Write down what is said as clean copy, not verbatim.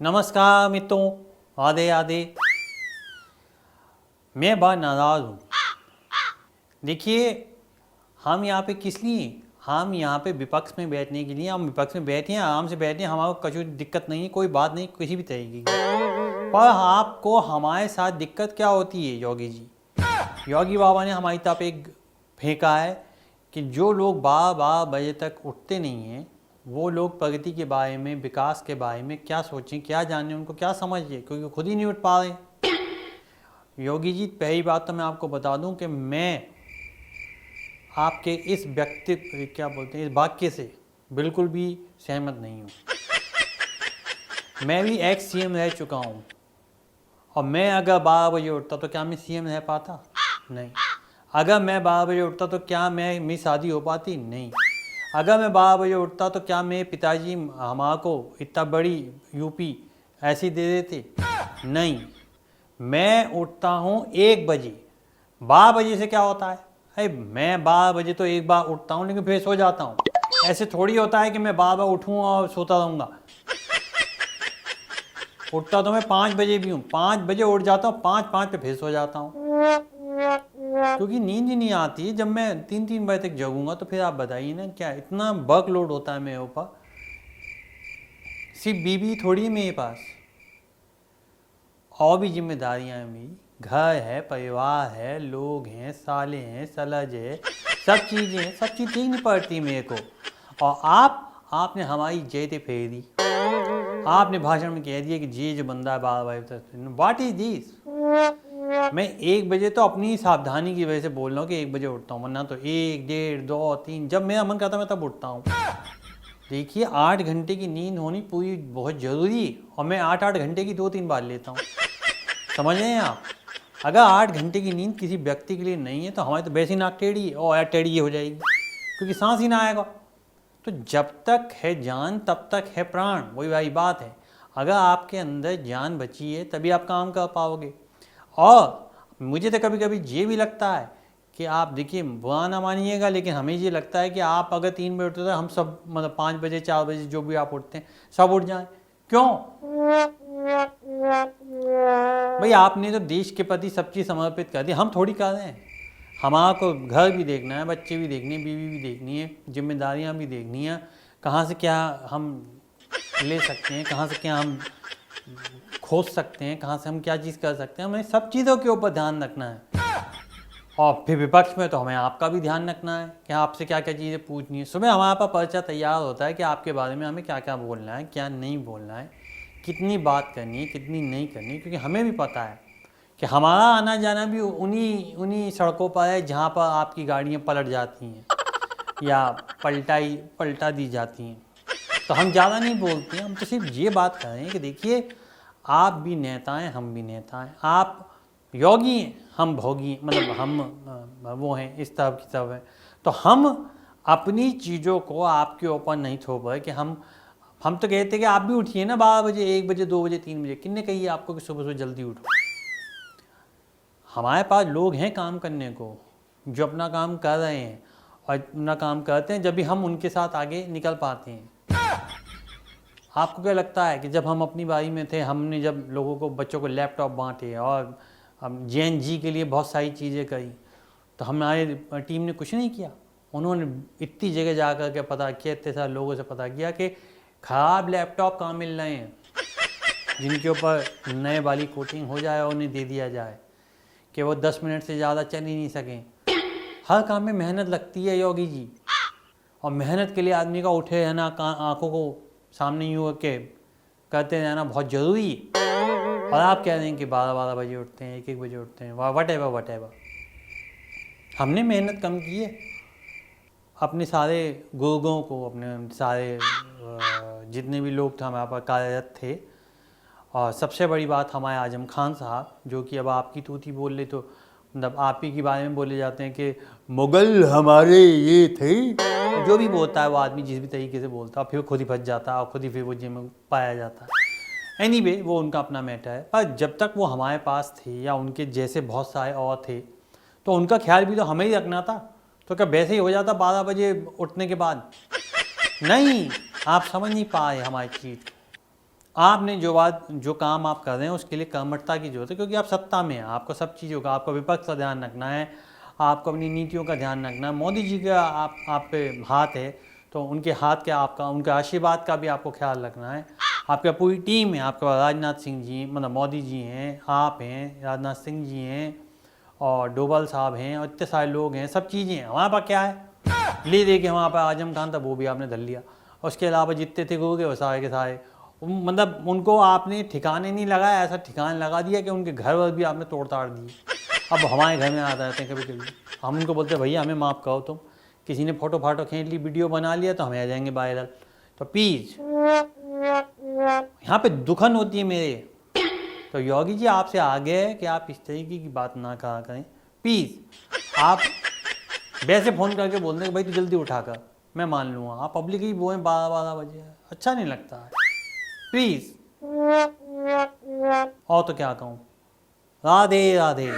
नमस्कार मित्रों, आधे आधे। मैं बहुत नाराज़ हूँ। देखिए, हम यहाँ पे किस लिए, हम यहाँ पे विपक्ष में बैठने के लिए, हम विपक्ष में बैठे हैं, आराम से बैठे हैं, हमारे को कुछ दिक्कत नहीं है, कोई बात नहीं किसी भी तरीके की। पर आपको हमारे साथ दिक्कत क्या होती है योगी जी? योगी बाबा ने हमारी तरफ एक फेंका है कि जो लोग 12 बजे तक उठते नहीं हैं, वो लोग प्रगति के बारे में, विकास के बारे में क्या सोचें, क्या जानें, उनको क्या समझिए, क्योंकि खुद ही नहीं उठ पा रहे। योगी जी, पहली बात तो मैं आपको बता दूं कि मैं आपके इस क्या बोलते हैं, इस वाक्य से बिल्कुल भी सहमत नहीं हूँ। मैं भी एक्स सीएम रह चुका हूँ, और मैं अगर 12 बजे उठता तो क्या मैं सीएम रह पाता? नहीं। अगर मैं 12 बजे उठता तो क्या मेरी शादी हो पाती? नहीं। अगर मैं 12 बजे उठता तो क्या मेरे पिताजी हमारे को इतना बड़ी यूपी ऐसी दे देते? नहीं। मैं उठता हूँ 1 बजे। 12 बजे से क्या होता है? अरे मैं 12 बजे तो एक बार उठता हूँ, लेकिन फिर सो जाता हूँ। ऐसे थोड़ी होता है कि मैं 12 बार उठूँ और सोता रहूँगा। उठता तो मैं 5 बजे भी हूँ, 5 बजे उठ जाता हूँ, 5 पे फिर सो जाता हूँ, क्योंकि नींद ही नहीं आती। जब मैं 3 बजे तक जगूंगा तो फिर आप बताइए ना, क्या इतना वर्कलोड होता है मेरे ऊपर। सिर्फ बीवी थोड़ी है मेरे पास, और भी जिम्मेदारियां हैं मेरी। घर है, परिवार है, लोग हैं, साले हैं, सलज है, सब चीज़ें हैं, सब चीज़ देखनी पड़ती मेरे को। और आपने हमारी जयते फेर दी। आपने भाषण में कह दिया कि ये जो बंदा है 12 बजे तक, व्हाट इज दिस? मैं 1 बजे तो अपनी सावधानी की वजह से बोल रहा हूँ कि 1 बजे उठता हूँ, वरना तो 1, 1.5, 2, 3 जब मेरा मन करता मैं तब उठता हूँ। देखिए, 8 घंटे की नींद होनी पूरी बहुत ज़रूरी है, और मैं 8 घंटे की 2-3 बार लेता हूँ। समझ रहे हैं आप? अगर 8 घंटे की नींद किसी व्यक्ति के लिए नहीं है तो हमारी तो वैसी नाक टेढ़ी है, और टेढ़ी ये हो जाएगी, क्योंकि सांस ही ना आएगा। तो जब तक है जान तब तक है प्राण, वही वाली बात है। अगर आपके अंदर जान बची है तभी आप काम कर पाओगे। और मुझे तो कभी कभी ये भी लगता है कि आप, देखिए बुरा ना मानिएगा, लेकिन हमें ये लगता है कि आप अगर 3 बजे उठते तो हम सब, मतलब 5 बजे 4 बजे जो भी आप उठते हैं सब उठ जाएं। क्यों भाई? आपने तो देश के प्रति सब चीज़ समर्पित कर दी, हम थोड़ी कर रहे हैं। हमारा को घर भी देखना है, बच्चे भी देखने, बीवी भी देखनी है, जिम्मेदारियां भी देखनी है। कहाँ से क्या हम ले सकते हैं, कहाँ से क्या हम खोज सकते हैं, कहाँ से हम क्या चीज़ कर सकते हैं, हमें सब चीज़ों के ऊपर ध्यान रखना है। और फिर विपक्ष में तो हमें आपका भी ध्यान रखना है कि आपसे क्या क्या चीज़ें पूछनी है। सुबह हमारे पास पर्चा तैयार होता है कि आपके बारे में हमें क्या क्या बोलना है, क्या नहीं बोलना है, कितनी बात करनी है, कितनी नहीं करनी, क्योंकि हमें भी पता है कि हमारा आना जाना भी उन्हीं सड़कों पर है जहाँ पर आपकी गाड़ियाँ पलट जाती हैं या पलटा दी जाती हैं। तो हम ज़्यादा नहीं बोलते हैं, हम तो सिर्फ ये बात कर रहे हैं कि देखिए, आप भी नेता हैं, हम भी नेता हैं। आप योगी हैं, हम भोगी, मतलब हम वो हैं, इस तरह की सब है। तो हम अपनी चीज़ों को आपके ऊपर नहीं थोप रहे कि हम तो कहते कि आप भी उठिए ना 12 बजे, 1 बजे, 2 बजे, 3 बजे। किसने कही है आपको कि सुबह सुबह जल्दी उठो? हमारे पास लोग हैं काम करने को, जो अपना काम कर रहे हैं और अपना काम करते हैं, जब भी हम उनके साथ आगे निकल पाते हैं। आपको क्या लगता है कि जब हम अपनी बारी में थे, हमने जब लोगों को, बच्चों को लैपटॉप बांटे और हम JNG के लिए बहुत सारी चीज़ें करी, तो हमारी टीम ने कुछ नहीं किया? उन्होंने इतनी जगह जा कर के पता किया, इतने सारे लोगों से पता किया कि ख़राब लैपटॉप कहाँ मिल रहे हैं, जिनके ऊपर नए वाली कोटिंग हो जाए और उन्हें दे दिया जाए कि वो 10 मिनट से ज़्यादा चल ही नहीं सकें। हर काम में मेहनत लगती है योगी जी, और मेहनत के लिए आदमी का उठे रहना, आंखों को सामने यूँ के करते रहना बहुत ज़रूरी है। और आप कह रहे हैं कि 12 बजे उठते हैं, 1 बजे उठते हैं, वट एवर। हमने मेहनत कम की है। अपने सारे गुरुओं को, अपने सारे जितने भी लोग थे हमारे पास कार्यरत थे, और सबसे बड़ी बात हमारे आजम खान साहब, जो कि अब आपकी तूती बोल ले तो मतलब आप ही के बारे में बोले जाते हैं कि मुगल हमारे ये थे। जो भी बोलता है वो आदमी जिस भी तरीके से बोलता है, फिर खुद ही फंस जाता है और खुद ही फिर वो जेल में पाया जाता है। एनीवे, वो उनका अपना मैटर है। पर जब तक वो हमारे पास थे या उनके जैसे बहुत सारे और थे, तो उनका ख्याल भी तो हमें ही रखना था। तो क्या वैसे ही हो जाता 12 बजे उठने के बाद? नहीं, आप समझ नहीं पाए हमारी चीज़। आपने जो काम आप कर रहे हैं उसके लिए कर्मठता की जरूरत है, क्योंकि आप सत्ता में हैं, आपको सब चीज़ों का, आपको विपक्ष का ध्यान रखना है, आपको अपनी नीतियों का ध्यान रखना है। मोदी जी का आप पे हाथ है, तो उनके हाथ के आपका, उनके आशीर्वाद का भी आपको ख्याल रखना है। आपका पूरी टीम है, आपके पास राजनाथ सिंह जी, मतलब मोदी जी हैं, आप हैं, राजनाथ सिंह जी हैं, और डोभाल साहब हैं, और इतने सारे लोग हैं, सब चीज़ें हैं। हमारे पास क्या है, ले दे के हमारे पास आजम खान था, वो भी आपने धर लिया। उसके अलावा जितने थे वो गए सारे के सारे, मतलब उनको आपने ठिकाने नहीं लगाया, ऐसा ठिकाने लगा दिया कि उनके घर वर भी आपने तोड़ ताड़ दिए। अब हमारे घर में आ जाते हैं कभी कभी, हम उनको बोलते हैं भैया हमें माफ़ करो, तुम किसी ने फ़ोटो फाटो खींच ली, वीडियो बना लिया, तो हमें आ जाएंगे वायरल। तो प्लीज़ यहाँ पे दुखन होती है मेरे। तो योगी जी आपसे आगे है कि आप इस तरीके की बात ना कहा करें प्लीज़। आप वैसे फ़ोन करके बोल दें कि भाई तू जल्दी उठा कर, मैं मान लूँगा। आप पब्लिक ही बोएं 12-12 बजे, अच्छा नहीं लगता है, प्लीज़। और तो क्या कहूँ, राधे राधे।